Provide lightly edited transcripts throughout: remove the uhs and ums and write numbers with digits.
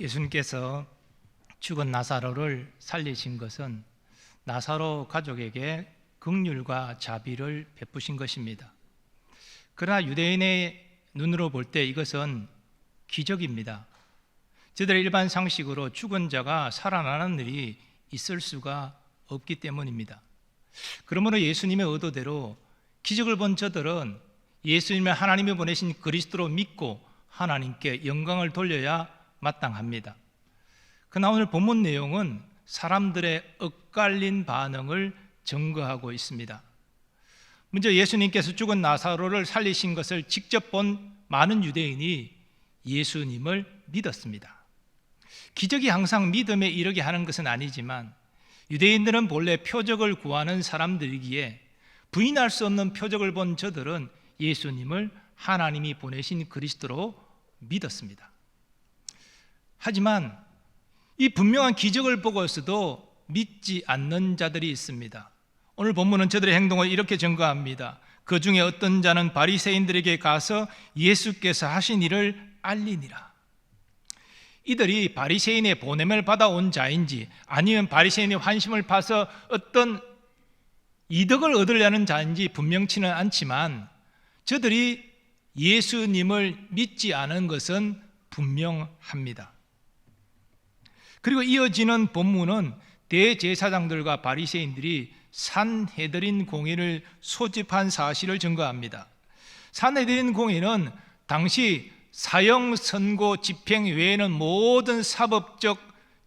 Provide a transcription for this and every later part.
예수님께서 죽은 나사로를 살리신 것은 나사로 가족에게 긍휼과 자비를 베푸신 것입니다. 그러나 유대인의 눈으로 볼 때 이것은 기적입니다. 저들의 일반 상식으로 죽은 자가 살아나는 일이 있을 수가 없기 때문입니다. 그러므로 예수님의 의도대로 기적을 본 저들은 예수님을 하나님이 보내신 그리스도로 믿고 하나님께 영광을 돌려야 마땅합니다. 그러나 오늘 본문 내용은 사람들의 엇갈린 반응을 증거하고 있습니다. 먼저 예수님께서 죽은 나사로를 살리신 것을 직접 본 많은 유대인이 예수님을 믿었습니다. 기적이 항상 믿음에 이르게 하는 것은 아니지만 유대인들은 본래 표적을 구하는 사람들이기에 부인할 수 없는 표적을 본 저들은 예수님을 하나님이 보내신 그리스도로 믿었습니다. 하지만 이 분명한 기적을 보고서도 믿지 않는 자들이 있습니다. 오늘 본문은 저들의 행동을 이렇게 증거합니다. 그 중에 어떤 자는 바리새인들에게 가서 예수께서 하신 일을 알리니라. 이들이 바리새인의 보냄을 받아온 자인지 아니면 바리새인의 환심을 파서 어떤 이득을 얻으려는 자인지 분명치는 않지만 저들이 예수님을 믿지 않은 것은 분명합니다. 그리고 이어지는 본문은 대제사장들과 바리새인들이 산헤드린 공회를 소집한 사실을 증거합니다. 산헤드린 공회는 당시 사형, 선고, 집행 외에는 모든 사법적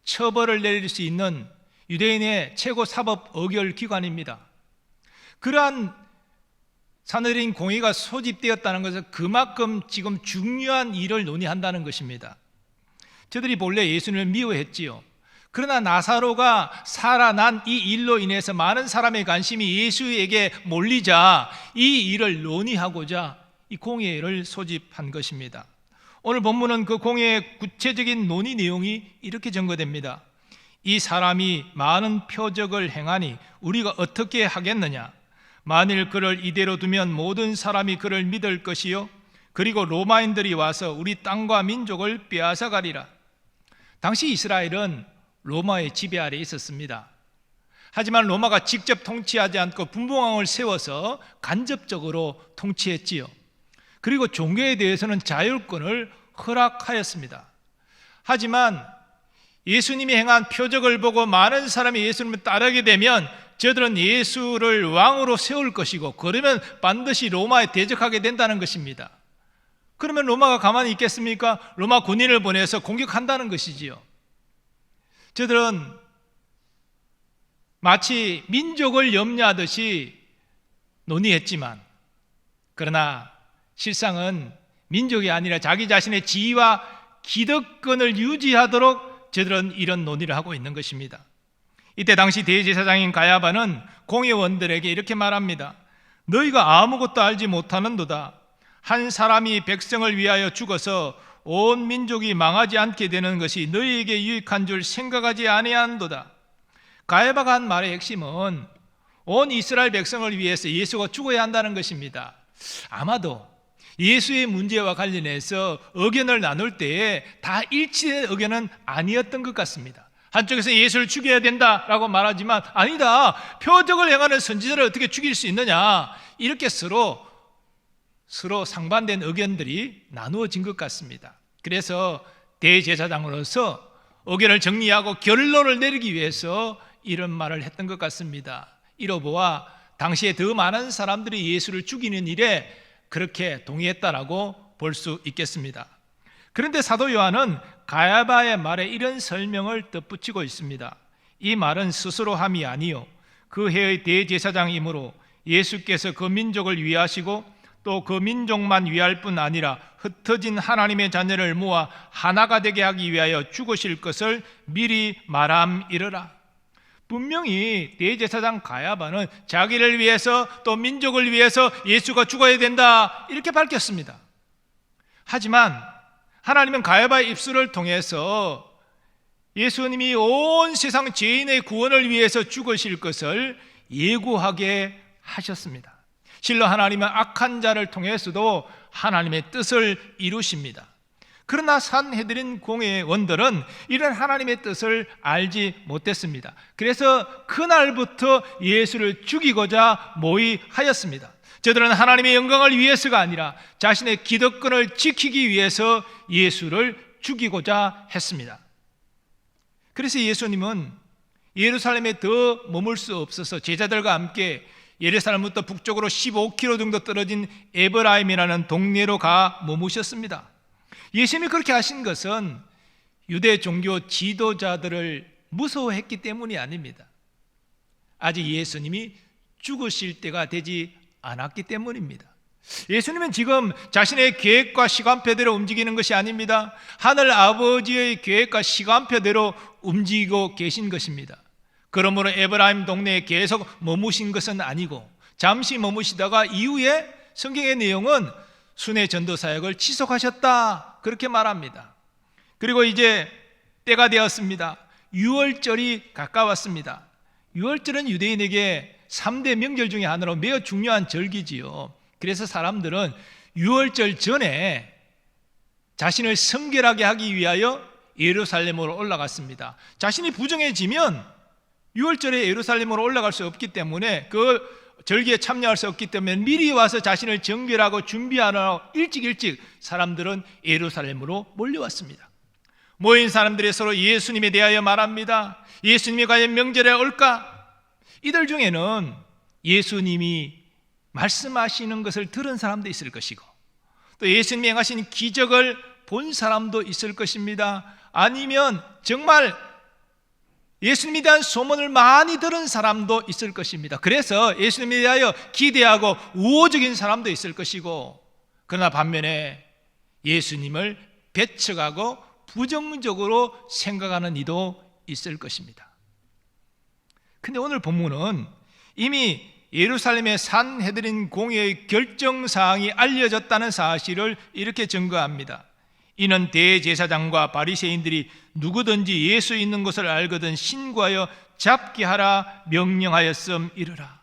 처벌을 내릴 수 있는 유대인의 최고 사법 의결 기관입니다. 그러한 산헤드린 공회가 소집되었다는 것은 그만큼 지금 중요한 일을 논의한다는 것입니다. 저들이 본래 예수님을 미워했지요. 그러나 나사로가 살아난 이 일로 인해서 많은 사람의 관심이 예수에게 몰리자 이 일을 논의하고자 이 공회를 소집한 것입니다. 오늘 본문은 그 공회의 구체적인 논의 내용이 이렇게 증거됩니다. 이 사람이 많은 표적을 행하니 우리가 어떻게 하겠느냐? 만일 그를 이대로 두면 모든 사람이 그를 믿을 것이요 그리고 로마인들이 와서 우리 땅과 민족을 빼앗아가리라. 당시 이스라엘은 로마의 지배 아래에 있었습니다. 하지만 로마가 직접 통치하지 않고 분봉왕을 세워서 간접적으로 통치했지요. 그리고 종교에 대해서는 자율권을 허락하였습니다. 하지만 예수님이 행한 표적을 보고 많은 사람이 예수님을 따르게 되면 저들은 예수를 왕으로 세울 것이고 그러면 반드시 로마에 대적하게 된다는 것입니다. 그러면 로마가 가만히 있겠습니까? 로마 군인을 보내서 공격한다는 것이지요. 저들은 마치 민족을 염려하듯이 논의했지만 그러나 실상은 민족이 아니라 자기 자신의 지위와 기득권을 유지하도록 저들은 이런 논의를 하고 있는 것입니다. 이때 당시 대제사장인 가야바는 공회원들에게 이렇게 말합니다. 너희가 아무것도 알지 못하는도다. 한 사람이 백성을 위하여 죽어서 온 민족이 망하지 않게 되는 것이 너희에게 유익한 줄 생각하지 아니한도다. 가야바가 한 말의 핵심은 온 이스라엘 백성을 위해서 예수가 죽어야 한다는 것입니다. 아마도 예수의 문제와 관련해서 의견을 나눌 때에 다 일치된 의견은 아니었던 것 같습니다. 한쪽에서 예수를 죽여야 된다라고 말하지만 아니다, 표적을 행하는 선지자를 어떻게 죽일 수 있느냐, 이렇게 서로 상반된 의견들이 나누어진 것 같습니다. 그래서 대제사장으로서 의견을 정리하고 결론을 내리기 위해서 이런 말을 했던 것 같습니다. 이로 보아 당시에 더 많은 사람들이 예수를 죽이는 일에 그렇게 동의했다라고 볼 수 있겠습니다. 그런데 사도 요한은 가야바의 말에 이런 설명을 덧붙이고 있습니다. 이 말은 스스로 함이 아니요 그 해의 대제사장이므로 예수께서 그 민족을 위하시고 또 그 민족만 위할 뿐 아니라 흩어진 하나님의 자녀를 모아 하나가 되게 하기 위하여 죽으실 것을 미리 말함이러라. 분명히 대제사장 가야바는 자기를 위해서 또 민족을 위해서 예수가 죽어야 된다 이렇게 밝혔습니다. 하지만 하나님은 가야바의 입술을 통해서 예수님이 온 세상 죄인의 구원을 위해서 죽으실 것을 예고하게 하셨습니다. 실로 하나님은 악한 자를 통해서도 하나님의 뜻을 이루십니다. 그러나 산헤드린 공회의 원들은 이런 하나님의 뜻을 알지 못했습니다. 그래서 그날부터 예수를 죽이고자 모의하였습니다. 저들은 하나님의 영광을 위해서가 아니라 자신의 기득권을 지키기 위해서 예수를 죽이고자 했습니다. 그래서 예수님은 예루살렘에 더 머물 수 없어서 제자들과 함께 예루살렘부터 북쪽으로 15km 정도 떨어진 에브라임이라는 동네로 가 머무셨습니다. 예수님이 그렇게 하신 것은 유대 종교 지도자들을 무서워했기 때문이 아닙니다. 아직 예수님이 죽으실 때가 되지 않았기 때문입니다. 예수님은 지금 자신의 계획과 시간표대로 움직이는 것이 아닙니다. 하늘 아버지의 계획과 시간표대로 움직이고 계신 것입니다. 그러므로 에브라임 동네에 계속 머무신 것은 아니고 잠시 머무시다가 이후에 성경의 내용은 순회 전도 사역을 지속하셨다, 그렇게 말합니다. 그리고 이제 때가 되었습니다. 유월절이 가까웠습니다. 유월절은 유대인에게 3대 명절 중에 하나로 매우 중요한 절기지요. 그래서 사람들은 유월절 전에 자신을 성결하게 하기 위하여 예루살렘으로 올라갔습니다. 자신이 부정해지면 유월절에 예루살렘으로 올라갈 수 없기 때문에, 그 절기에 참여할 수 없기 때문에 미리 와서 자신을 정결하고 준비하느라고 일찍 사람들은 예루살렘으로 몰려왔습니다. 모인 사람들이 서로 예수님에 대하여 말합니다. 예수님이 과연 명절에 올까? 이들 중에는 예수님이 말씀하시는 것을 들은 사람도 있을 것이고, 또 예수님이 행하신 기적을 본 사람도 있을 것입니다. 아니면 정말 예수님에 대한 소문을 많이 들은 사람도 있을 것입니다. 그래서 예수님에 대하여 기대하고 우호적인 사람도 있을 것이고, 그러나 반면에 예수님을 배척하고 부정적으로 생각하는 이도 있을 것입니다. 근데 오늘 본문은 이미 예루살렘의 산헤드린 공회의 결정사항이 알려졌다는 사실을 이렇게 증거합니다. 이는 대제사장과 바리새인들이 누구든지 예수 있는 것을 알거든 신고하여 잡게 하라 명령하였음이르라.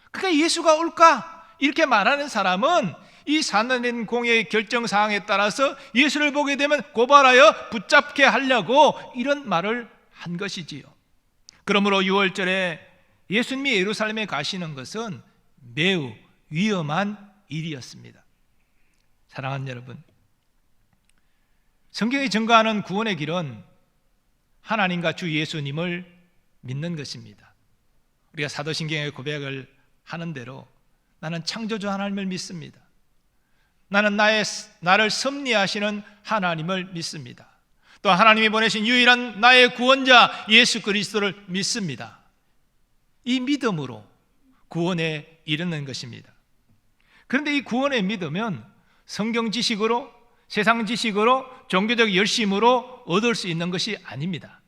그러니까 예수가 올까? 이렇게 말하는 사람은 이 산헤드린 공회의 결정사항에 따라서 예수를 보게 되면 고발하여 붙잡게 하려고 이런 말을 한 것이지요. 그러므로 6월절에 예수님이 예루살렘에 가시는 것은 매우 위험한 일이었습니다. 사랑하는 여러분, 성경이 증거하는 구원의 길은 하나님과 주 예수님을 믿는 것입니다. 우리가 사도신경의 고백을 하는 대로 나는 창조주 하나님을 믿습니다. 나는 나를 섭리하시는 하나님을 믿습니다. 또 하나님이 보내신 유일한 나의 구원자 예수 그리스도를 믿습니다. 이 믿음으로 구원에 이르는 것입니다. 그런데 이 구원의 믿음은 성경 지식으로, 세상 지식으로, 종교적 열심으로 얻을 수 있는 것이 아닙니다.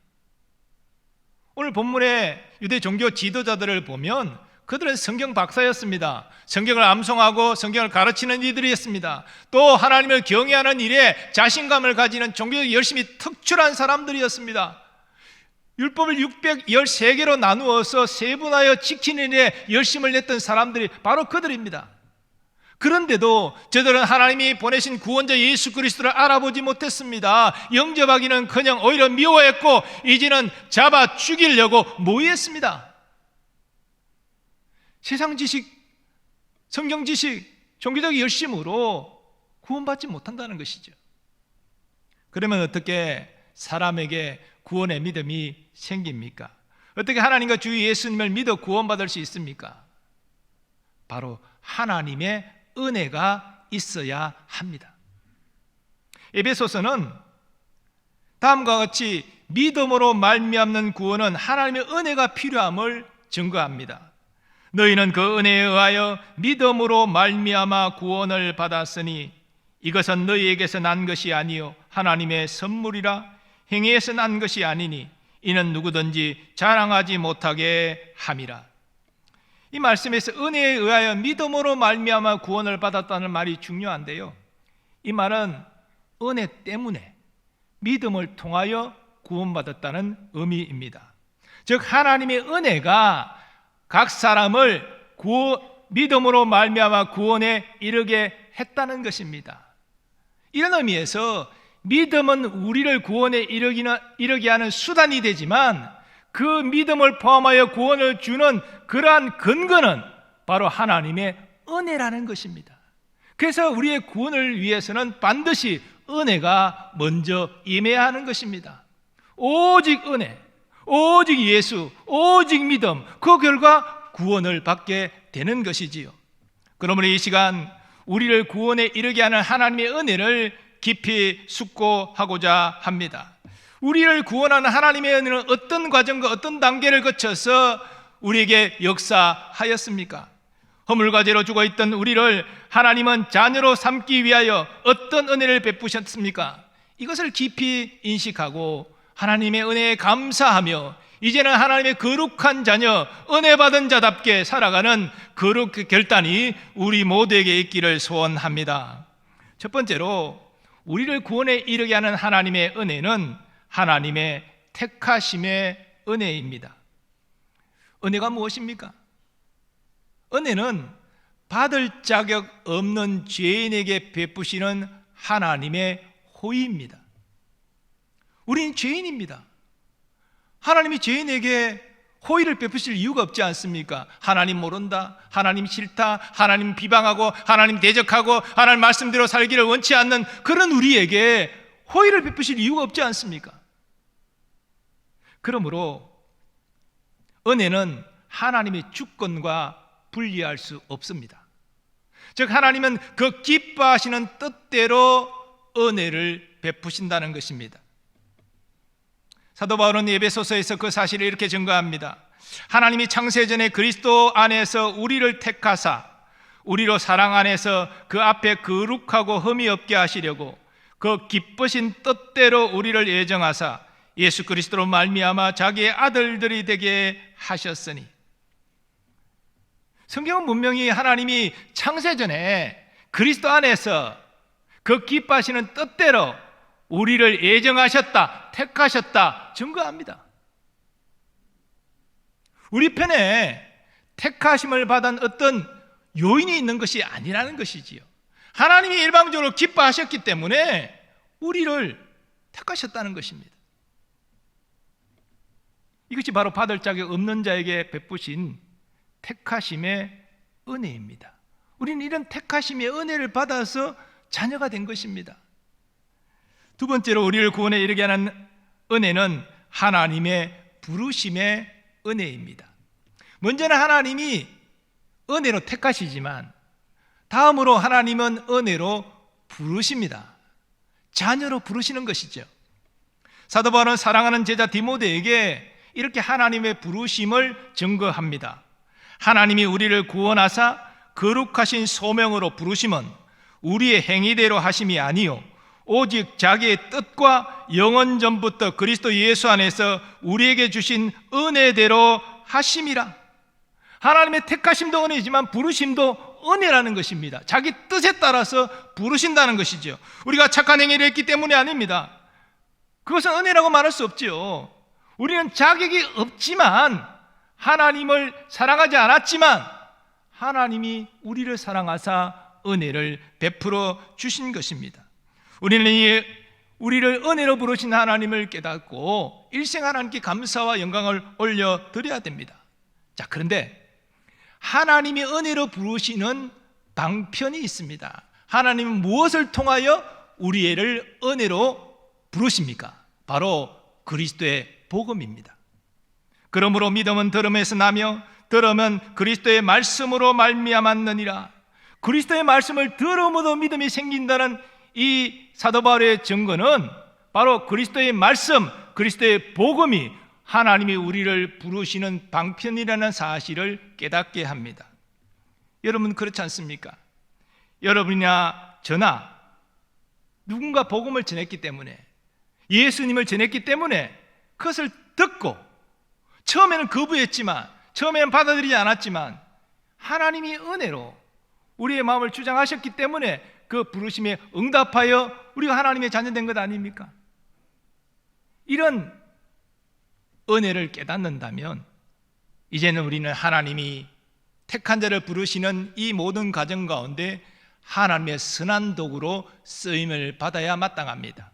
오늘 본문의 유대 종교 지도자들을 보면 그들은 성경 박사였습니다. 성경을 암송하고 성경을 가르치는 이들이었습니다. 또 하나님을 경외하는 일에 자신감을 가지는 종교적 열심이 특출한 사람들이었습니다. 율법을 613개로 나누어서 세분하여 지키는 일에 열심을 냈던 사람들이 바로 그들입니다. 그런데도 저들은 하나님이 보내신 구원자 예수 그리스도를 알아보지 못했습니다. 영접하기는커녕 오히려 미워했고 이제는 잡아 죽이려고 모의했습니다. 세상 지식, 성경 지식, 종교적 열심으로 구원받지 못한다는 것이죠. 그러면 어떻게 사람에게 구원의 믿음이 생깁니까? 어떻게 하나님과 주 예수님을 믿어 구원받을 수 있습니까? 바로 하나님의 은혜가 있어야 합니다. 에베소서는 다음과 같이 믿음으로 말미암는 구원은 하나님의 은혜가 필요함을 증거합니다. 너희는 그 은혜에 의하여 믿음으로 말미암아 구원을 받았으니 이것은 너희에게서 난 것이 아니요 하나님의 선물이라. 행위에서 난 것이 아니니 이는 누구든지 자랑하지 못하게 함이라. 이 말씀에서 은혜에 의하여 믿음으로 말미암아 구원을 받았다는 말이 중요한데요, 이 말은 은혜 때문에 믿음을 통하여 구원받았다는 의미입니다. 즉 하나님의 은혜가 각 사람을 믿음으로 말미암아 구원에 이르게 했다는 것입니다. 이런 의미에서 믿음은 우리를 구원에 이르게 하는 수단이 되지만 그 믿음을 포함하여 구원을 주는 그러한 근거는 바로 하나님의 은혜라는 것입니다. 그래서 우리의 구원을 위해서는 반드시 은혜가 먼저 임해야 하는 것입니다. 오직 은혜, 오직 예수, 오직 믿음, 그 결과 구원을 받게 되는 것이지요. 그러므로 이 시간 우리를 구원에 이르게 하는 하나님의 은혜를 깊이 숙고하고자 합니다. 우리를 구원하는 하나님의 은혜는 어떤 과정과 어떤 단계를 거쳐서 우리에게 역사하였습니까? 허물과 죄로 죽어있던 우리를 하나님은 자녀로 삼기 위하여 어떤 은혜를 베푸셨습니까? 이것을 깊이 인식하고 하나님의 은혜에 감사하며 이제는 하나님의 거룩한 자녀, 은혜 받은 자답게 살아가는 거룩 결단이 우리 모두에게 있기를 소원합니다. 첫 번째로 우리를 구원에 이르게 하는 하나님의 은혜는 하나님의 택하심의 은혜입니다. 은혜가 무엇입니까? 은혜는 받을 자격 없는 죄인에게 베푸시는 하나님의 호의입니다. 우리는 죄인입니다. 하나님이 죄인에게 호의를 베푸실 이유가 없지 않습니까? 하나님 모른다, 하나님 싫다, 하나님 비방하고 하나님 대적하고 하나님 말씀대로 살기를 원치 않는 그런 우리에게 호의를 베푸실 이유가 없지 않습니까? 그러므로 은혜는 하나님의 주권과 분리할 수 없습니다. 즉 하나님은 그 기뻐하시는 뜻대로 은혜를 베푸신다는 것입니다. 사도 바울은 에베소서에서 그 사실을 이렇게 증거합니다. 하나님이 창세전에 그리스도 안에서 우리를 택하사 우리로 사랑 안에서 그 앞에 거룩하고 흠이 없게 하시려고 그 기쁘신 뜻대로 우리를 예정하사 예수 그리스도로 말미암아 자기의 아들들이 되게 하셨으니. 성경은 분명히 하나님이 창세전에 그리스도 안에서 그 기뻐하시는 뜻대로 우리를 예정하셨다, 택하셨다 증거합니다. 우리 편에 택하심을 받은 어떤 요인이 있는 것이 아니라는 것이지요. 하나님이 일방적으로 기뻐하셨기 때문에 우리를 택하셨다는 것입니다. 이것이 바로 받을 자격 없는 자에게 베푸신 택하심의 은혜입니다. 우리는 이런 택하심의 은혜를 받아서 자녀가 된 것입니다. 두 번째로 우리를 구원에 이르게 하는 은혜는 하나님의 부르심의 은혜입니다. 먼저는 하나님이 은혜로 택하시지만 다음으로 하나님은 은혜로 부르십니다. 자녀로 부르시는 것이죠. 사도 바울은 사랑하는 제자 디모데에게 이렇게 하나님의 부르심을 증거합니다. 하나님이 우리를 구원하사 거룩하신 소명으로 부르심은 우리의 행위대로 하심이 아니요 오직 자기의 뜻과 영원 전부터 그리스도 예수 안에서 우리에게 주신 은혜대로 하심이라. 하나님의 택하심도 은혜지만 부르심도 은혜라는 것입니다. 자기 뜻에 따라서 부르신다는 것이죠. 우리가 착한 행위를 했기 때문이 아닙니다. 그것은 은혜라고 말할 수 없죠. 우리는 자격이 없지만 하나님을 사랑하지 않았지만 하나님이 우리를 사랑하사 은혜를 베풀어 주신 것입니다. 우리는 우리를 은혜로 부르신 하나님을 깨닫고 일생 하나님께 감사와 영광을 올려드려야 됩니다. 자, 그런데 하나님이 은혜로 부르시는 방편이 있습니다. 하나님은 무엇을 통하여 우리를 은혜로 부르십니까? 바로 그리스도의 복음입니다. 그러므로 믿음은 들음에서 나며 들음은 그리스도의 말씀으로 말미암았느니라. 그리스도의 말씀을 들음으로 믿음이 생긴다는 이 사도 바울의 증거는 바로 그리스도의 말씀, 그리스도의 복음이 하나님이 우리를 부르시는 방편이라는 사실을 깨닫게 합니다. 여러분 그렇지 않습니까? 여러분이나 저나 누군가 복음을 전했기 때문에 예수님을 전했기 때문에 그것을 듣고 처음에는 거부했지만 처음에는 받아들이지 않았지만 하나님이 은혜로 우리의 마음을 주장하셨기 때문에 그 부르심에 응답하여 우리가 하나님의 자녀된 것 아닙니까? 이런 은혜를 깨닫는다면 이제는 우리는 하나님이 택한 자를 부르시는 이 모든 과정 가운데 하나님의 선한 도구로 쓰임을 받아야 마땅합니다.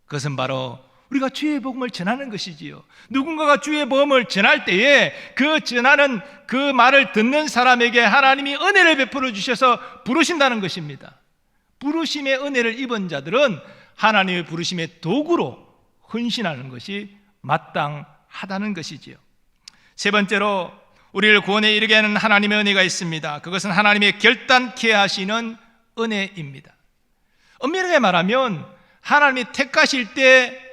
그것은 바로 우리가 주의 복음을 전하는 것이지요. 누군가가 주의 복음을 전할 때에 그 전하는 그 말을 듣는 사람에게 하나님이 은혜를 베풀어 주셔서 부르신다는 것입니다. 부르심의 은혜를 입은 자들은 하나님의 부르심의 도구로 헌신하는 것이 마땅하다는 것이지요. 세 번째로 우리를 구원에 이르게 하는 하나님의 은혜가 있습니다. 그것은 하나님의 결단케 하시는 은혜입니다. 엄밀하게 말하면 하나님이 택하실 때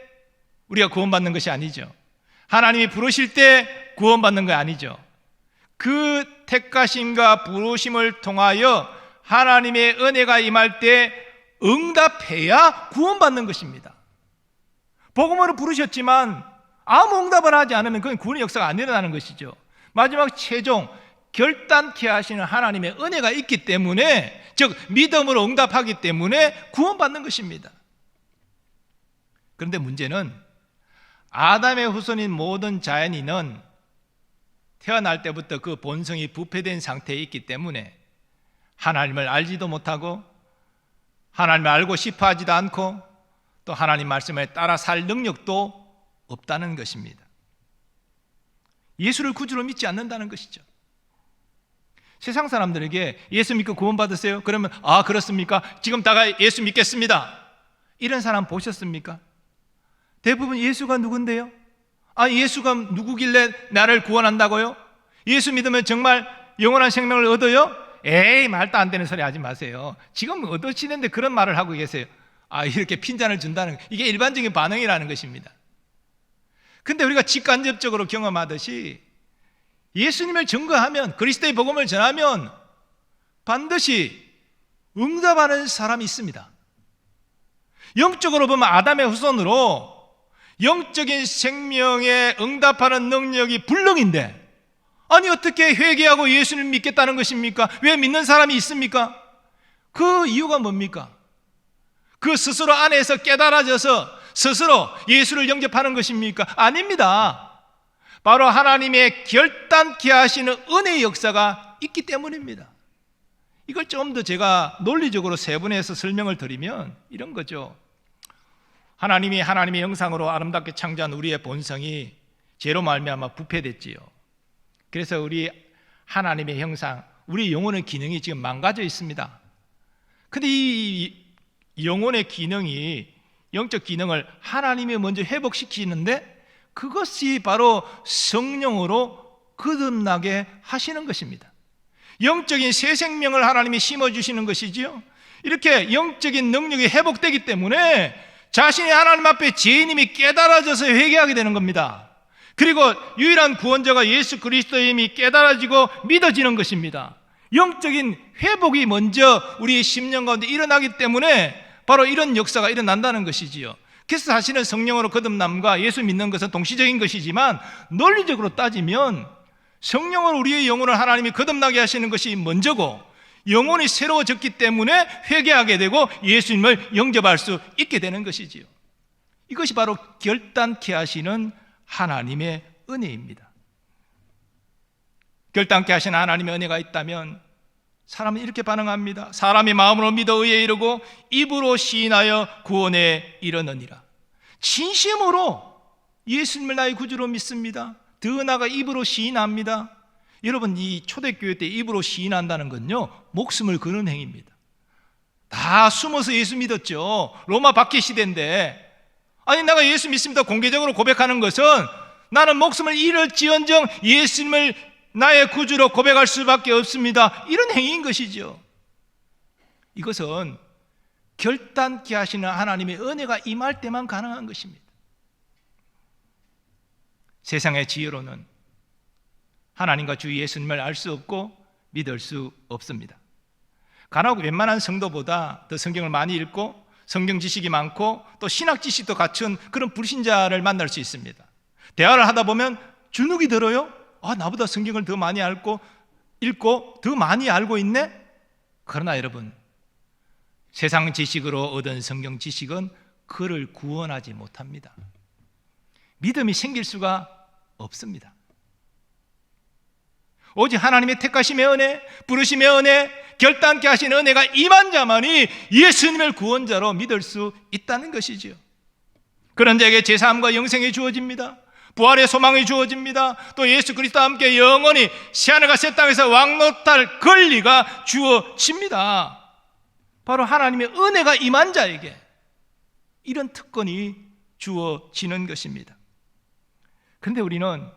우리가 구원받는 것이 아니죠. 하나님이 부르실 때 구원받는 거 아니죠. 그 택하심과 부르심을 통하여 하나님의 은혜가 임할 때 응답해야 구원받는 것입니다. 복음으로 부르셨지만 아무 응답을 하지 않으면 그건 구원의 역사가 안 일어나는 것이죠. 마지막 최종 결단케 하시는 하나님의 은혜가 있기 때문에, 즉 믿음으로 응답하기 때문에 구원받는 것입니다. 그런데 문제는 아담의 후손인 모든 자연인은 태어날 때부터 그 본성이 부패된 상태에 있기 때문에 하나님을 알지도 못하고 하나님을 알고 싶어 하지도 않고 또 하나님 말씀에 따라 살 능력도 없다는 것입니다. 예수를 구주로 믿지 않는다는 것이죠. 세상 사람들에게 예수 믿고 구원받으세요? 그러면 아 그렇습니까? 지금 다가 예수 믿겠습니다. 이런 사람 보셨습니까? 대부분 예수가 누군데요? 아 예수가 누구길래 나를 구원한다고요? 예수 믿으면 정말 영원한 생명을 얻어요? 에이 말도 안 되는 소리 하지 마세요. 지금 얻으시는데 그런 말을 하고 계세요. 아 이렇게 핀잔을 준다는 이게 일반적인 반응이라는 것입니다. 근데 우리가 직간접적으로 경험하듯이 예수님을 증거하면, 그리스도의 복음을 전하면 반드시 응답하는 사람이 있습니다. 영적으로 보면 아담의 후손으로 영적인 생명에 응답하는 능력이 불능인데, 아니 어떻게 회개하고 예수를 믿겠다는 것입니까? 왜 믿는 사람이 있습니까? 그 이유가 뭡니까? 그 스스로 안에서 깨달아져서 스스로 예수를 영접하는 것입니까? 아닙니다. 바로 하나님의 결단케 하시는 은혜의 역사가 있기 때문입니다. 이걸 좀 더 제가 논리적으로 세분해서 설명을 드리면 이런 거죠. 하나님이 하나님의 형상으로 아름답게 창조한 우리의 본성이 죄로 말미암아 부패됐지요. 그래서 우리 하나님의 형상, 우리 영혼의 기능이 지금 망가져 있습니다. 근데 이 영혼의 기능이, 영적 기능을 하나님이 먼저 회복시키는데 그것이 바로 성령으로 거듭나게 하시는 것입니다. 영적인 새 생명을 하나님이 심어주시는 것이지요. 이렇게 영적인 능력이 회복되기 때문에 자신이 하나님 앞에 죄인임이 깨달아져서 회개하게 되는 겁니다. 그리고 유일한 구원자가 예수 그리스도임이 깨달아지고 믿어지는 것입니다. 영적인 회복이 먼저 우리의 심령 가운데 일어나기 때문에 바로 이런 역사가 일어난다는 것이지요. 그래서 사실은 성령으로 거듭남과 예수 믿는 것은 동시적인 것이지만 논리적으로 따지면 성령으로 우리의 영혼을 하나님이 거듭나게 하시는 것이 먼저고, 영혼이 새로워졌기 때문에 회개하게 되고 예수님을 영접할 수 있게 되는 것이지요. 이것이 바로 결단케 하시는 하나님의 은혜입니다. 결단케 하시는 하나님의 은혜가 있다면 사람은 이렇게 반응합니다. 사람이 마음으로 믿어 의에 이르고 입으로 시인하여 구원에 이르느니라. 진심으로 예수님을 나의 구주로 믿습니다. 더 나아가 입으로 시인합니다. 여러분, 이 초대교회 때 입으로 시인한다는 건요, 목숨을 거는 행위입니다. 다 숨어서 예수 믿었죠. 로마 박해 시대인데, 아니 내가 예수 믿습니다 공개적으로 고백하는 것은 나는 목숨을 잃을지언정 예수님을 나의 구주로 고백할 수밖에 없습니다, 이런 행위인 것이죠. 이것은 결단케 하시는 하나님의 은혜가 임할 때만 가능한 것입니다. 세상의 지혜로는 하나님과 주 예수님을 알 수 없고 믿을 수 없습니다. 간혹 웬만한 성도보다 더 성경을 많이 읽고 성경 지식이 많고 또 신학 지식도 갖춘 그런 불신자를 만날 수 있습니다. 대화를 하다 보면 주눅이 들어요. 아, 나보다 성경을 더 많이 읽고 더 많이 알고 있네? 그러나 여러분, 세상 지식으로 얻은 성경 지식은 그를 구원하지 못합니다. 믿음이 생길 수가 없습니다. 오직 하나님의 택하심의 은혜, 부르심의 은혜, 결단케 하신 은혜가 임한 자만이 예수님을 구원자로 믿을 수 있다는 것이지요. 그런 자에게 제사함과 영생이 주어집니다. 부활의 소망이 주어집니다. 또 예수 그리스도와 함께 영원히 새하늘과 새 땅에서 왕노탈 권리가 주어집니다. 바로 하나님의 은혜가 임한 자에게 이런 특권이 주어지는 것입니다. 그런데 우리는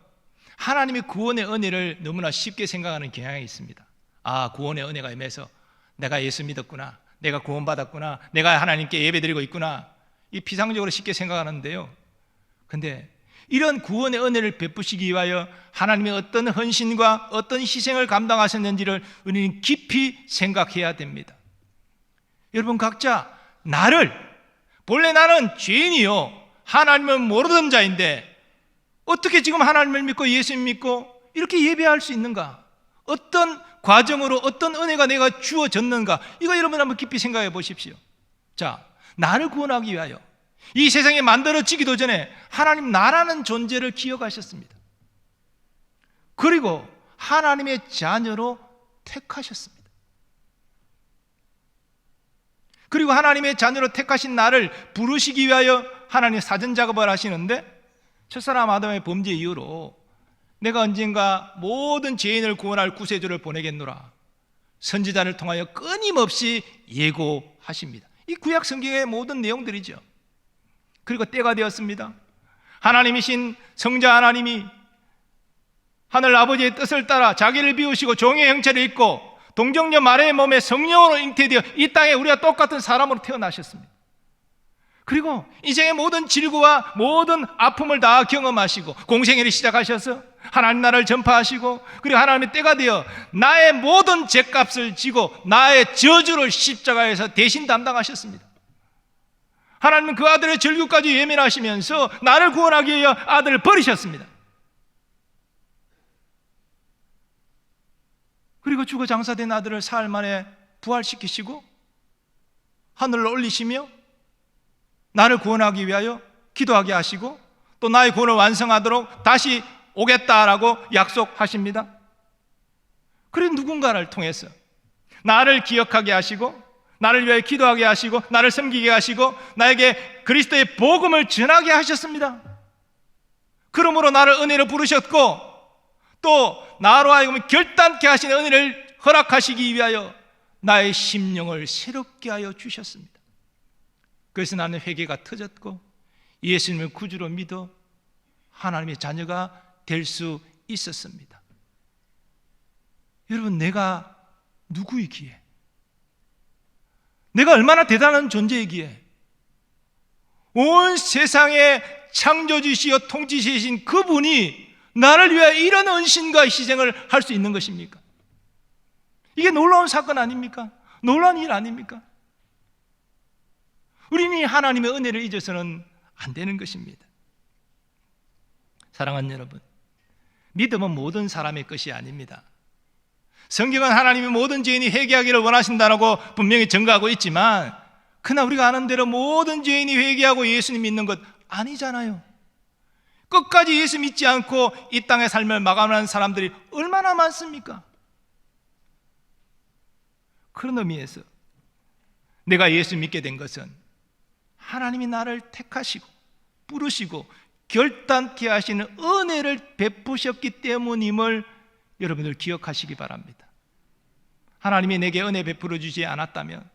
하나님의 구원의 은혜를 너무나 쉽게 생각하는 경향이 있습니다. 아, 구원의 은혜가 임해서 내가 예수 믿었구나, 내가 구원받았구나, 내가 하나님께 예배드리고 있구나, 이 피상적으로 쉽게 생각하는데요, 근데 이런 구원의 은혜를 베푸시기 위하여 하나님의 어떤 헌신과 어떤 희생을 감당하셨는지를 우리는 깊이 생각해야 됩니다. 여러분, 각자 본래 나는 죄인이요, 하나님을 모르던 자인데 어떻게 지금 하나님을 믿고 예수님 믿고 이렇게 예배할 수 있는가? 어떤 과정으로 어떤 은혜가 내가 주어졌는가? 이거 여러분 한번 깊이 생각해 보십시오. 자, 나를 구원하기 위하여 이 세상에 만들어지기도 전에 하나님 나라는 존재를 기억하셨습니다. 그리고 하나님의 자녀로 택하셨습니다. 그리고 하나님의 자녀로 택하신 나를 부르시기 위하여 하나님 사전 작업을 하시는데, 첫사람 아담의 범죄 이후로 내가 언젠가 모든 죄인을 구원할 구세주를 보내겠노라 선지자를 통하여 끊임없이 예고하십니다. 이 구약 성경의 모든 내용들이죠. 그리고 때가 되었습니다. 하나님이신 성자 하나님이 하늘 아버지의 뜻을 따라 자기를 비우시고 종의 형체를 입고 동정녀 마리아의 몸에 성령으로 잉태되어 이 땅에 우리와 똑같은 사람으로 태어나셨습니다. 그리고 인생의 모든 질고와 모든 아픔을 다 경험하시고 공생애를 시작하셔서 하나님 나라를 전파하시고, 그리고 하나님의 때가 되어 나의 모든 죄값을 지고 나의 저주를 십자가에서 대신 담당하셨습니다. 하나님은 그 아들의 절규까지 예민하시면서 나를 구원하기 위해 아들을 버리셨습니다. 그리고 죽어 장사된 아들을 사흘 만에 부활시키시고 하늘로 올리시며 나를 구원하기 위하여 기도하게 하시고 또 나의 구원을 완성하도록 다시 오겠다라고 약속하십니다. 그리고 누군가를 통해서 나를 기억하게 하시고 나를 위하여 기도하게 하시고 나를 섬기게 하시고 나에게 그리스도의 복음을 전하게 하셨습니다. 그러므로 나를 은혜로 부르셨고 또 나로 하여금 결단케 하신 은혜를 허락하시기 위하여 나의 심령을 새롭게 하여 주셨습니다. 그래서 나는 회개가 터졌고 예수님을 구주로 믿어 하나님의 자녀가 될 수 있었습니다. 여러분, 내가 누구이기에, 내가 얼마나 대단한 존재이기에 온 세상의 창조주시여 통치시신 그분이 나를 위해 이런 헌신과 희생을 할 수 있는 것입니까? 이게 놀라운 사건 아닙니까? 놀라운 일 아닙니까? 우리는 하나님의 은혜를 잊어서는 안 되는 것입니다. 사랑하는 여러분, 믿음은 모든 사람의 것이 아닙니다. 성경은 하나님이 모든 죄인이 회개하기를 원하신다고 분명히 증거하고 있지만, 그러나 우리가 아는 대로 모든 죄인이 회개하고 예수님 믿는 것 아니잖아요. 끝까지 예수 믿지 않고 이 땅의 삶을 마감하는 사람들이 얼마나 많습니까? 그런 의미에서 내가 예수 믿게 된 것은 하나님이 나를 택하시고 부르시고 결단케 하시는 은혜를 베푸셨기 때문임을 여러분들 기억하시기 바랍니다. 하나님이 내게 은혜 베풀어 주지 않았다면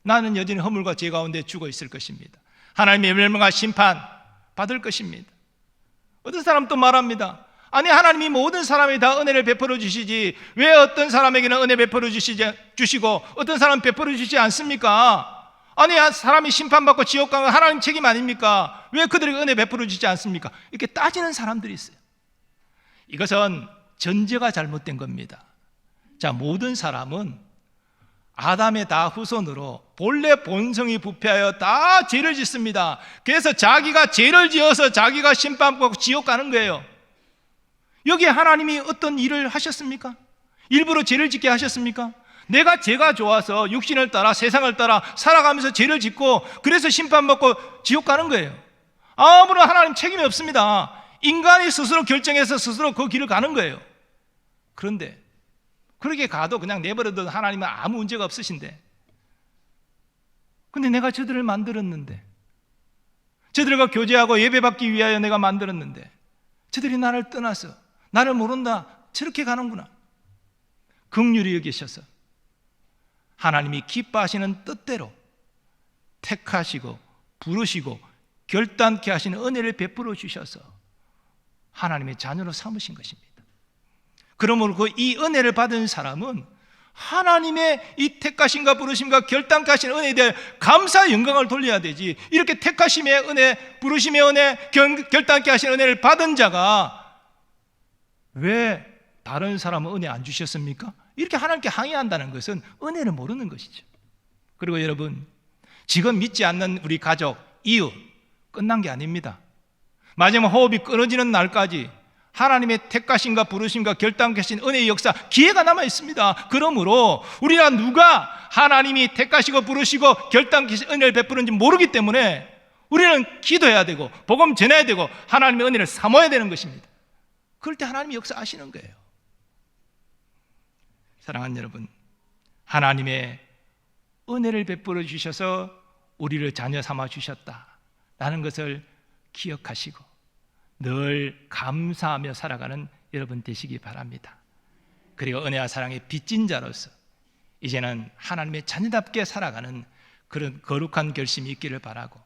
나는 여전히 허물과 죄 가운데 죽어 있을 것입니다. 하나님의 멸망과 심판 받을 것입니다. 어떤 사람 또 말합니다. 아니, 하나님이 모든 사람에 다 은혜를 베풀어 주시지 왜 어떤 사람에게는 은혜 베풀어 주시고 어떤 사람은 베풀어 주시지 않습니까? 아니, 사람이 심판받고 지옥 가는 건 하나님 책임 아닙니까? 왜 그들에게 은혜 베풀어 주지 않습니까? 이렇게 따지는 사람들이 있어요. 이것은 전제가 잘못된 겁니다. 자, 모든 사람은 아담의 다 후손으로 본래 본성이 부패하여 다 죄를 짓습니다. 그래서 자기가 죄를 지어서 자기가 심판받고 지옥 가는 거예요. 여기에 하나님이 어떤 일을 하셨습니까? 일부러 죄를 짓게 하셨습니까? 내가 죄가 좋아서 육신을 따라 세상을 따라 살아가면서 죄를 짓고 그래서 심판받고 지옥 가는 거예요. 아무런 하나님 책임이 없습니다. 인간이 스스로 결정해서 스스로 그 길을 가는 거예요. 그런데 그렇게 가도 그냥 내버려둬도 하나님은 아무 문제가 없으신데, 근데 내가 저들을 만들었는데, 저들과 교제하고 예배받기 위하여 내가 만들었는데 저들이 나를 떠나서 나를 모른다 저렇게 가는구나. 긍휼히 여기셔서 하나님이 기뻐하시는 뜻대로 택하시고 부르시고 결단케 하시는 은혜를 베풀어 주셔서 하나님의 자녀로 삼으신 것입니다. 그러므로 이 은혜를 받은 사람은 하나님의 이 택하심과 부르심과 결단케 하시는 은혜에 대해 감사 영광을 돌려야 되지, 이렇게 택하심의 은혜, 부르심의 은혜, 결단케 하시는 은혜를 받은 자가 왜 다른 사람은 은혜 안 주셨습니까? 이렇게 하나님께 항의한다는 것은 은혜를 모르는 것이죠. 그리고 여러분, 지금 믿지 않는 우리 가족, 이웃 끝난 게 아닙니다. 마지막 호흡이 끊어지는 날까지 하나님의 택하심과 부르심과 결단케 하신 은혜의 역사, 기회가 남아 있습니다. 그러므로 우리가 누가 하나님이 택하시고 부르시고 결단케 하신 은혜를 베푸는지 모르기 때문에 우리는 기도해야 되고 복음 전해야 되고 하나님의 은혜를 사모해야 되는 것입니다. 그럴 때 하나님이 역사하시는 거예요. 사랑하는 여러분, 하나님의 은혜를 베풀어 주셔서 우리를 자녀 삼아 주셨다라는 것을 기억하시고 늘 감사하며 살아가는 여러분 되시기 바랍니다. 그리고 은혜와 사랑의 빚진 자로서 이제는 하나님의 자녀답게 살아가는 그런 거룩한 결심이 있기를 바라고,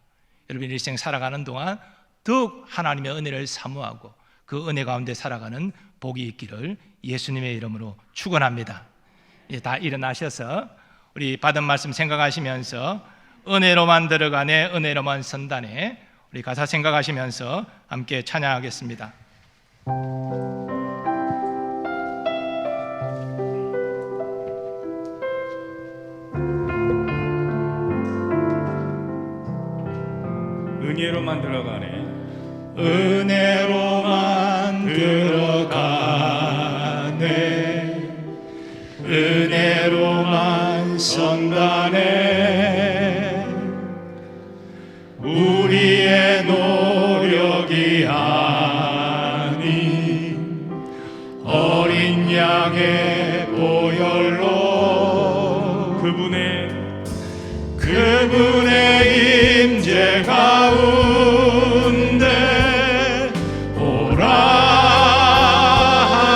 여러분 일생 살아가는 동안 더욱 하나님의 은혜를 사모하고 그 은혜 가운데 살아가는 복이 있기를 예수님의 이름으로 축원합니다. 다 일어나셔서 우리 받은 말씀 생각하시면서 은혜로만 들어가네 은혜로만 선다네, 우리 가사 생각하시면서 함께 찬양하겠습니다. 은혜로만 들어가네 은혜로만 들어가네 은혜로만 선다네 우리의 노력이 아닌 어린 양의 보혈로 그분의 임재 가운데 오라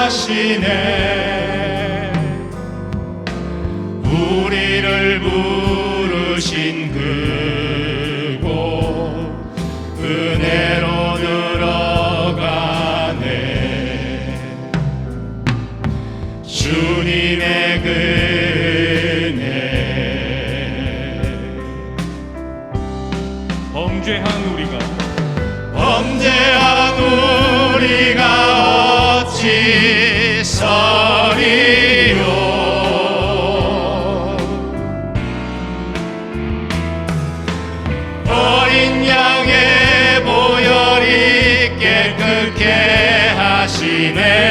하시네. 우리를 부르신 그곳 은혜로 들어가네. 주님의 은혜 범죄한 우리가 어찌 서리요. 어린 양의 보혈이 깨끗게 하시네.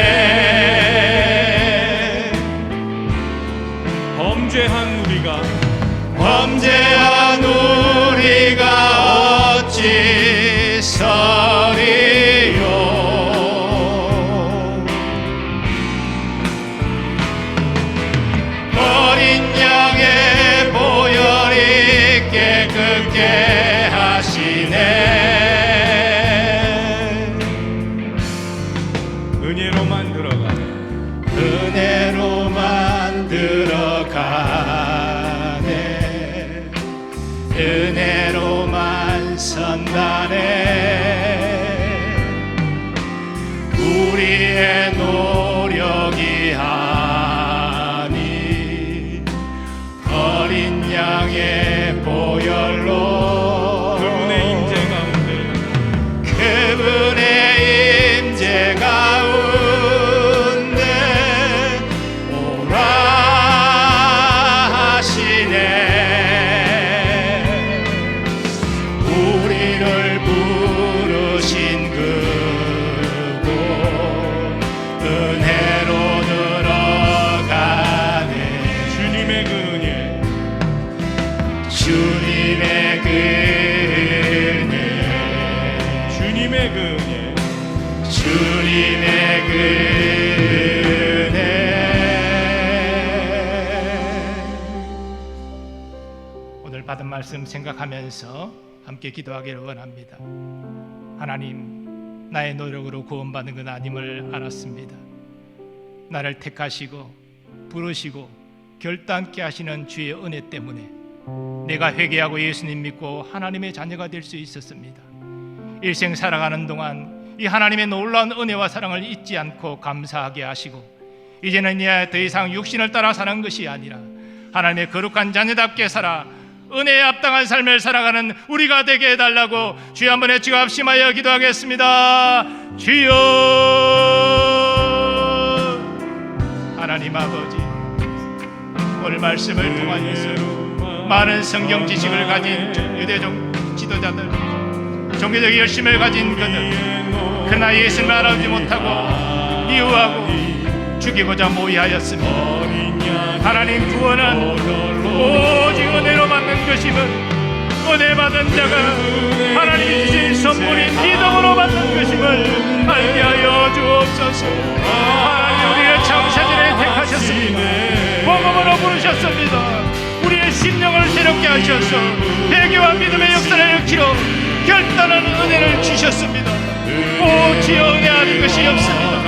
범죄한 우리가 어찌 서리요. 어린 양의 보혈이 깨끗게 하시네. 은혜로만 들어가네. 은혜로만 들어가네. 은혜로만 선다네. 우리의 노력이 아닌 어린 양의 보혈로 그분의 임재 가운데 오라 하시네. 우리를 부르신 그곳 은혜로 들어가네. 주님의 그 은혜 주님의 그 은혜 주님의 그 은혜 주님의 그 은혜. 오늘 받은 말씀 생각하면서 함께 기도하기를 원합니다. 하나님, 나의 노력으로 구원받은 건 아님을 알았습니다. 나를 택하시고 부르시고 결단케 하시는 주의 은혜 때문에 내가 회개하고 예수님 믿고 하나님의 자녀가 될 수 있었습니다. 일생 살아가는 동안 이 하나님의 놀라운 은혜와 사랑을 잊지 않고 감사하게 하시고, 이제는 더 이상 육신을 따라 사는 것이 아니라 하나님의 거룩한 자녀답게 살아 은혜에 합당한 삶을 살아가는 우리가 되게 해달라고 주여 한번 외치고 합심하여 기도하겠습니다. 주여. 하나님 아버지, 오늘 말씀을 통하여서 많은 성경 지식을 가진 유대종 지도자들, 종교적 열심을 가진 그들, 그러나 예수님을 알아보지 못하고 미워하고 죽이고자 모의하였습니다. 하나님, 구원은 오직 은혜로 받는 것임을, 은혜 받은 자가 하나님 주신 선물인 믿음으로 받는 것임을 알게 하여 주옵소서. 하나님, 우리를 창세전에 택하셨습니다. 복음으로 부르셨습니다. 우리의 심령을 새롭게 하셔서 회개와 믿음의 역사를 일으키러 결단하는 은혜를 주셨습니다. 오, 주여, 은혜 아닌 것이 없습니다.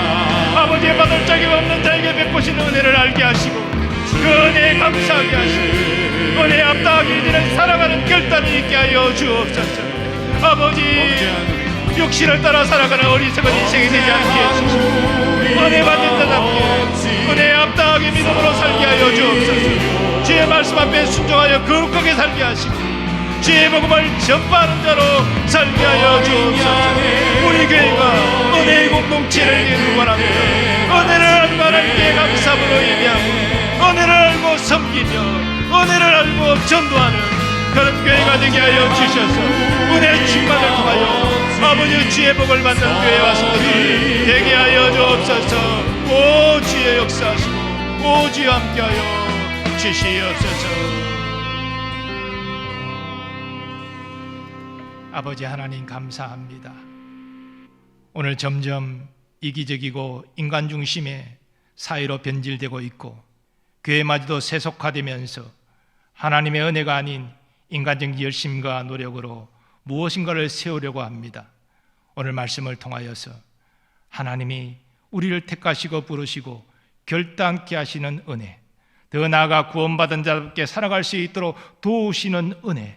아버지의 받을 자격 없는 자에게 베푸신 은혜를 알게 하시고 그 은혜에 감사하게 하시고 은혜에 합당하게 되는 살아가는 결단이 있게 하여 주옵소서. 아버지, 육신을 따라 살아가는 어리석은 인생이 되지 않게 해주시고 은혜 받은 자답게 은혜에 합당하게 믿음으로 살게 하여 주옵소서. 주의 말씀 앞에 순종하여 거룩하게 살게 하시고 주의 복음을 전파하는 자로 살게 하여 주옵소서. 우리 교회가 은혜의 공동체를 이루기 원합니다. 은혜를 알고 하나님께 감사함으로 예배하고 은혜를 알고 섬기며 은혜를 알고 전도하는 그런 교회가 되게 하여 주셔서 은혜 충만을 통하여 아버지 주의 복을 받는 교회와 성도들 되게 하여 주옵소서. 오, 주의 역사하시고 오, 주의 함께하여 주시옵소서. 아버지 하나님, 감사합니다. 오늘 점점 이기적이고 인간 중심의 사회로 변질되고 있고 교회마저도 세속화되면서 하나님의 은혜가 아닌 인간적 열심과 노력으로 무엇인가를 세우려고 합니다. 오늘 말씀을 통하여서 하나님이 우리를 택하시고 부르시고 결단케 하시는 은혜, 더 나아가 구원받은 자답게 살아갈 수 있도록 도우시는 은혜,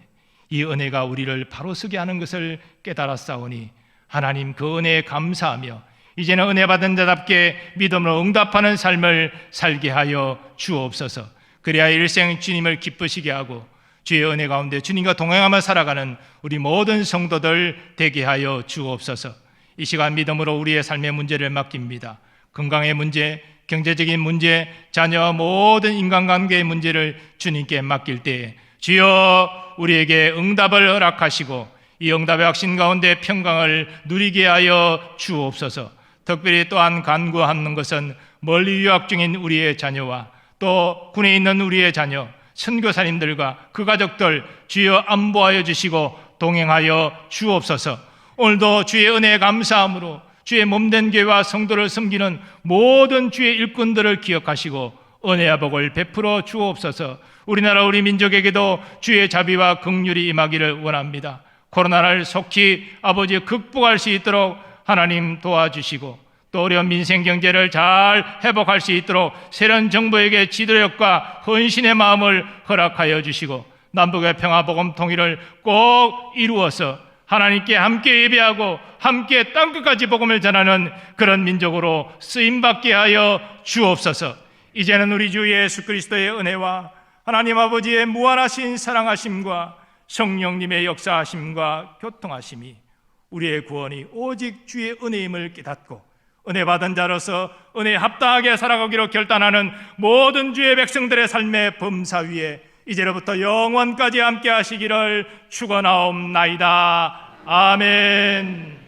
이 은혜가 우리를 바로 서게 하는 것을 깨달았사오니 하나님, 그 은혜에 감사하며 이제는 은혜 받은 자답게 믿음으로 응답하는 삶을 살게 하여 주옵소서. 그래야 일생 주님을 기쁘시게 하고 주의 은혜 가운데 주님과 동행하며 살아가는 우리 모든 성도들 되게 하여 주옵소서. 이 시간 믿음으로 우리의 삶의 문제를 맡깁니다. 건강의 문제, 경제적인 문제, 자녀와 모든 인간관계의 문제를 주님께 맡길 때에 주여 우리에게 응답을 허락하시고 이 응답의 확신 가운데 평강을 누리게 하여 주옵소서. 특별히 또한 간구하는 것은 멀리 유학 중인 우리의 자녀와 또 군에 있는 우리의 자녀, 선교사님들과 그 가족들 주여 안보하여 주시고 동행하여 주옵소서. 오늘도 주의 은혜에 감사함으로 주의 몸된 교회와 성도를 섬기는 모든 주의 일꾼들을 기억하시고 은혜와 복을 베풀어 주옵소서. 우리나라 우리 민족에게도 주의 자비와 긍휼이 임하기를 원합니다. 코로나를 속히 아버지 극복할 수 있도록 하나님 도와주시고 또 어려운 민생 경제를 잘 회복할 수 있도록 새로운 정부에게 지도력과 헌신의 마음을 허락하여 주시고 남북의 평화 복음 통일을 꼭 이루어서 하나님께 함께 예배하고 함께 땅끝까지 복음을 전하는 그런 민족으로 쓰임받게 하여 주옵소서. 이제는 우리 주 예수 그리스도의 은혜와 하나님 아버지의 무한하신 사랑하심과 성령님의 역사하심과 교통하심이 우리의 구원이 오직 주의 은혜임을 깨닫고 은혜 받은 자로서 은혜에 합당하게 살아가기로 결단하는 모든 주의 백성들의 삶의 범사 위에 이제로부터 영원까지 함께 하시기를 축원하옵나이다. 아멘.